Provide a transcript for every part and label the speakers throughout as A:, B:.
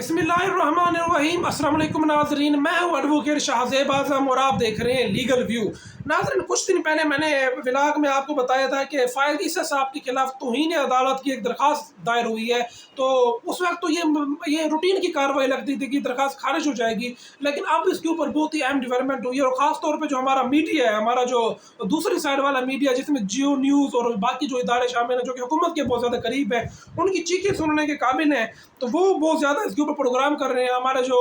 A: बिस्मिल्लाहिर्रहमानिर्रहीम। अस्सलाम वालेकुम नाज़रीन, मैं हूँ एडवोकेट शाहज़ेब आज़म और आप देख रहे हैं लीगल व्यू। नाज़रीन, कुछ दिन पहले मैंने व्लॉग में आपको बताया था कि फ़ाइज़ ईसा साहब के खिलाफ तौहीन अदालत की एक दरख्वास्त दायर हुई है। तो उस वक्त तो ये रूटीन की कार्रवाई लगती थी कि दरख्वास्त खारिज हो जाएगी, लेकिन अब इसके ऊपर बहुत ही अहम डेवलपमेंट हुई है और ख़ास तौर पर जो हमारा मीडिया है, हमारा जो दूसरी साइड वाला मीडिया जिसमें जियो न्यूज़ और बाकी जो इदारे शामिल हैं जो कि हुकूमत के बहुत ज़्यादा करीब है, उनकी चीखें सुनने के काबिल हैं। तो वो बहुत ज़्यादा इसके ऊपर प्रोग्राम कर रहे हैं। हमारे जो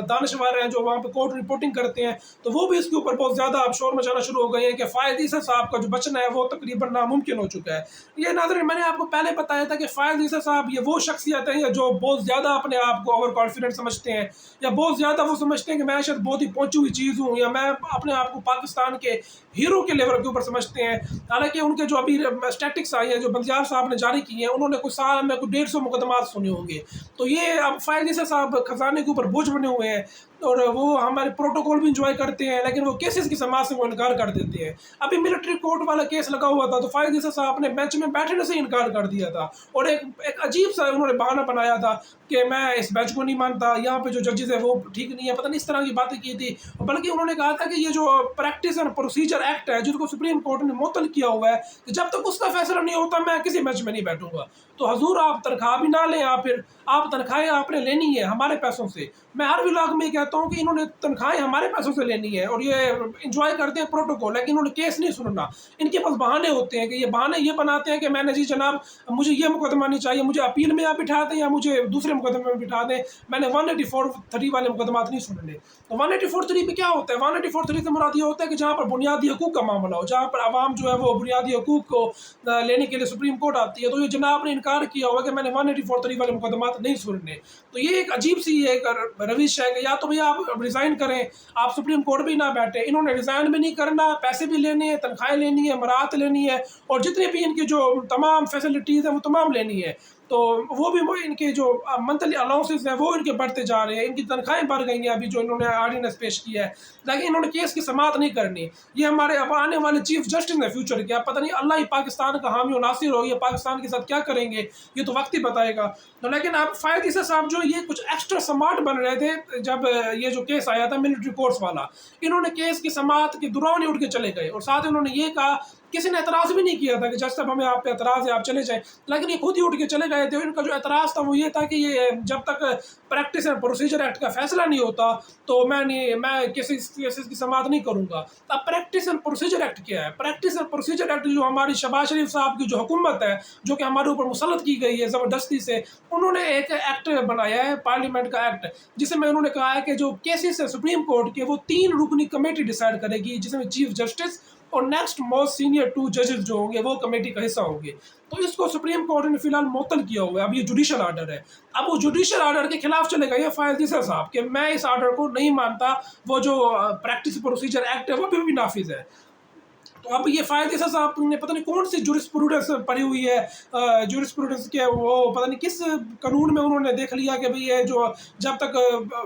A: दानिशवर हैं जो वहाँ पे कोर्ट रिपोर्टिंग करते हैं, तो वो भी इसके ऊपर बहुत ज़्यादा अब शोर मचाना शुरू हो गए हैं कि फ़ाइज़ ईसा साहब का जो बचना है वो तकरीबन नामुमकिन हो चुका है। ये नाज़रीन, मैंने आपको पहले बताया था कि फ़ाइज़ ईसा साहब ये वो शख्सियत है जो बहुत ज़्यादा अपने आप को ओवर कॉन्फिडेंट समझते हैं, या बहुत ज़्यादा वो समझते हैं कि मैं शायद बहुत ही पहुँची हुई चीज़ हूँ, या मैं अपने आप को पाकिस्तान के हीरो के लेवल के ऊपर समझते हैं। हालांकि उनके जो अभी स्टैटिक्स आई है जो बंदियार साहब ने जारी की हैं, उन्होंने कुछ साल में कुछ 150 मुकदमा सुने होंगे। तो ये अब फ़ाइज़ ईसा साहब खजाने के ऊपर बोझ बने हुए हैं और वो हमारे प्रोटोकॉल भी इंजॉय करते हैं, लेकिन वो केसेस की समाज से वो इनकार कर देते हैं। अभी मिलिट्री कोर्ट वाला केस लगा हुआ था, तो फ़ाइज़ ईसा साहब ने बेंच में बैठने से इनकार कर दिया था और एक अजीब सा उन्होंने बहाना बनाया था कि मैं इस बेंच को नहीं मानता, यहाँ पे जो जजेस है वो ठीक नहीं है, पता नहीं इस तरह की बातें की थी। बल्कि उन्होंने कहा था कि ये जो प्रैक्टिस एंड प्रोसीजर एक्ट है जिसको सुप्रीम कोर्ट ने मुअत्तल किया हुआ है, कि जब तक उसका फैसला नहीं होता मैं किसी बेंच में नहीं बैठूंगा। तो हजूर, आप तनख्वाह भी ना लें, आप तनख्वाहें आपने लेनी है हमारे पैसों से। मैं हर व्लॉग में कहता हूँ कि इन्होंने तनख्वाहें हमारे पैसों से लेनी है और ये इंजॉय करते हैं प्रोटोकॉल, लेकिन इन्होंने केस नहीं सुनना। इनके पास बहाने होते हैं कि ये बहाने ये बनाते हैं कि मैंने जी जनाब मुझे ये मुकदमा नहीं चाहिए, मुझे अपील में आप बिठा दें या मुझे दूसरे मुकदमे में बिठा दें, मैंने 184(3) वाले मुकदमात नहीं सुनने। तो 184(3) में क्या होता है? 184(3) से मुराद ये होता है कि जहाँ पर बुनियादी हकूक़ का मामला हो, जहाँ पर आवाम जो है वो बुनियादी हकूक़ को लेने के लिए सुप्रीम कोर्ट आती है। तो ये जनाब ने इनकार किया होगा कि मैंने 184(3) वाले मुकदमात नहीं सुनने। तो ये एक अजीब सी एक रविश है कि या तो भैया आप रिज़ाइन करें, आप सुप्रीम कोर्ट भी ना बैठे। इन्होंने रिज़ाइन भी नहीं करना, पैसे भी लेने हैं, तनख्वाहें लेनी है, मराहत लेनी है और जितने भी इनकी जो तमाम फैसिलिटीज़ हैं वो तमाम लेनी है। तो वो भी वो इनके जो मंथली अलाउंसेस हैं वो इनके बढ़ते जा रहे हैं, इनकी तनख्वाहें बढ़ गई हैं अभी जो इन्होंने आर्डिनेंस पेश किया है, लेकिन इन्होंने केस की समाअत नहीं करनी। ये हमारे अब आने वाले चीफ जस्टिस हैं फ्यूचर के, अब पता नहीं अल्लाह ही पाकिस्तान का हामी और नासिर हो, ये पाकिस्तान के साथ क्या करेंगे ये तो वक्त ही बताएगा। तो लेकिन अब फ़ाइज़ ईसा साहब जो ये कुछ एक्स्ट्रा स्मार्ट बन रहे थे जब ये जो केस आया था मिलिट्री कोर्ट्स वाला, इन्होंने केस की समाअत के दौरान ही उठ के चले गए और साथ ही उन्होंने ये कहा, किसी ने एतराज़ भी नहीं किया था कि जज साहब हमें आप पे एतराज़ है आप चले जाएँ, लेकिन ये खुद ही उठ के चले गए थे। इनका जो एतराज़ था वो ये था कि ये जब तक प्रैक्टिस एंड प्रोसीजर एक्ट का फैसला नहीं होता तो मैं केसेस की समाअत नहीं करूँगा। अब प्रैक्टिस एंड प्रोसीजर एक्ट क्या है? प्रैक्टिस एंड प्रोसीजर एक्ट जो हमारी शहबाज शरीफ साहब की जो हुकूमत है, जो कि हमारे ऊपर मुसल्लत की गई है ज़बरदस्ती से, उन्होंने एक एक्ट बनाया है पार्लियामेंट का एक्ट, जिसमें उन्होंने कहा है कि जो केसेस है सुप्रीम कोर्ट के वो 3 रुकनी कमेटी डिसाइड करेगी, जिसमें चीफ जस्टिस और नेक्स्ट मोस्ट सीनियर 2 जजेस जो होंगे वो कमेटी का हिस्सा होंगे। तो इसको सुप्रीम कोर्ट ने फिलहाल मुअत्तल किया हुआ है। अब ये जुडिशल आर्डर है। अब वो जुडिशल आर्डर के खिलाफ चले गए फ़ाइज़ ईसा साहब कि मैं इस आर्डर को नहीं मानता, वो जो प्रैक्टिस प्रोसीजर एक्ट है वो भी नाफिज है। तो अब ये फ़ाइज़ ईसा साहब ने पता नहीं कौन सी जूरिस्प्रूडेंस पढ़ी हुई है, जूरिस्प्रूडेंस के वो पता नहीं किस कानून में उन्होंने देख लिया कि भाई ये जो जब तक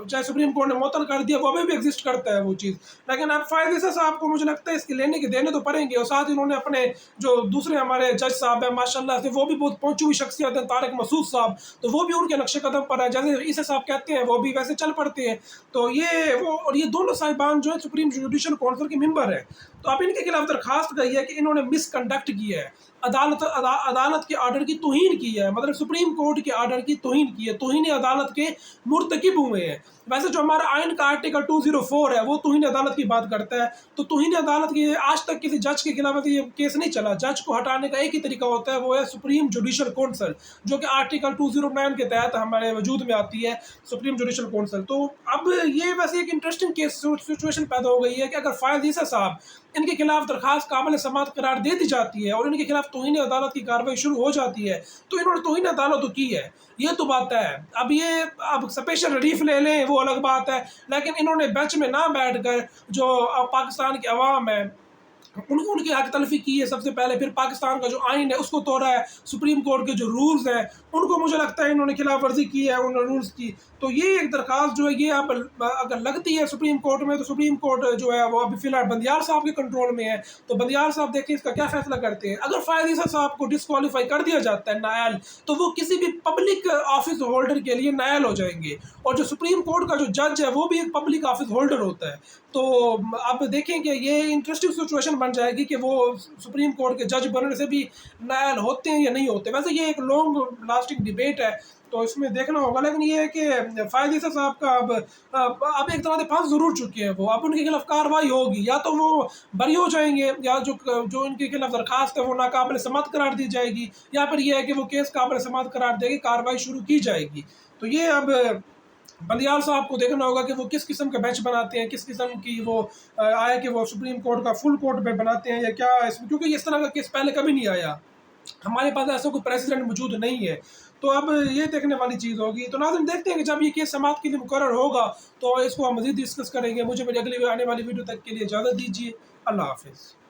A: चाहे सुप्रीम कोर्ट ने मुअत्तल कर दिया वो अभी भी एग्जिस्ट करता है वो चीज़। लेकिन अब फ़ाइज़ ईसा साहब को मुझे लगता है इसके लेने के देने तो पड़ेंगे और साथ ही उन्होंने अपने जो दूसरे हमारे जज साहब हैं माशाल्लाह से वो भी बहुत पहुंची हुई शख्सियत है, तारिक मसूद साहब, तो वो भी उनके नक्शे कदम पर है, जैसे ईसा साहब कहते हैं वो भी वैसे चल पड़ते हैं। तो ये वो और ये दोनों साहिबान जो है सुप्रीम जुडिशल काउंसिल के मेंबर है। तो अब इनके खिलाफ दरखास्त गई है कि इन्होंने मिसकंडक्ट किया है, अदालत के आर्डर की तौहीन की है, मतलब सुप्रीम कोर्ट के आर्डर की तौहीन की है, तौहीन अदालत के मुर्तकिब हुए हैं। वैसे जो हमारा आइन का आर्टिकल 204 है वो तौहीन अदालत की बात करता है। तो तौहीन अदालत की आज तक किसी जज के खिलाफ ये केस नहीं चला। जज को हटाने का एक ही तरीका होता है, वो है सुप्रीम जुडिशल काउंसिल, जो कि आर्टिकल 209 के तहत हमारे वजूद में आती है, सुप्रीम जुडिशल काउंसिल। तो अब ये वैसे एक इंटरेस्टिंग केस सिचुएशन पैदा हो गई है कि अगर फ़ाइज़ ईसा साहब इनके खिलाफ दरखास्त काबिल समाअत करार दे दी जाती है और इनके खिलाफ तौहीन अदालत की कार्रवाई शुरू हो जाती है, तो इन्होंने तौहीन अदालत तो की है, ये तो बात है। अब स्पेशल रिलीफ ले लें वो अलग बात है, लेकिन इन्होंने बेंच में ना बैठ कर जो पाकिस्तान की आवाम है उनकी हक तलफी की है सबसे पहले, फिर पाकिस्तान का जो आइन है उसको तोड़ा है, सुप्रीम कोर्ट के जो रूल्स हैं उनको मुझे लगता है इन्होंने खिलाफ वर्जी की है उन रूल्स की। तो ये एक दरख्वास्त जो है ये अब अगर लगती है सुप्रीम कोर्ट में, तो सुप्रीम कोर्ट जो है वो अभी फ़िलहाल बंदियाल साहब के कंट्रोल में है, तो बंदियाल साहब देखें इसका क्या फ़ैसला करते हैं। अगर फ़ायद ईसा साहब को डिस्क्वालीफाई कर दिया जाता है नायल, तो वो किसी भी पब्लिक ऑफिस होल्डर के लिए नायल हो जाएंगे, और जो सुप्रीम कोर्ट का जो जज है वो भी एक पब्लिक ऑफिस होल्डर होता है। तो आप देखें कि ये इंटरेस्टिंग सिचुएशन बन जाएगी कि वो सुप्रीम कोर्ट के जज बनने से भी नायल होते हैं या नहीं होते। वैसे ये एक लॉन्ग लास्टिंग डिबेट है, तो इसमें देखना होगा। लेकिन ये है कि फ़ायद ईसा साहब का अब एक तरह से फंस ज़रूर चुके हैं वो, अब उनके खिलाफ कार्रवाई होगी, या तो वो बरी हो जाएंगे, या जो इनके खिलाफ दरखास्त है वो नाकाबिल समाअत करार दी जाएगी, या फिर ये है कि वो केस काबिल समाअत करार देगी, कार्रवाई शुरू की जाएगी। तो ये अब बंदियाल साहब को देखना होगा कि वो किस किस्म का बेंच बनाते हैं, किस किस्म की वो आए कि वो सुप्रीम कोर्ट का फुल कोर्ट पे बनाते हैं या क्या इसमें, क्योंकि इस तरह का केस पहले कभी नहीं आया, हमारे पास ऐसा कोई प्रेसिडेंट मौजूद नहीं है। तो अब ये देखने वाली चीज़ होगी। तो नाज़रीन देखते हैं कि जब ये केस समाअत के लिए मुकर्रर होगा तो इसको हम मज़ीद डिस्कस करेंगे। मुझे मेरी अगली आने वाली वीडियो तक के लिए इजाज़त दीजिए। अल्लाह हाफ़िज़।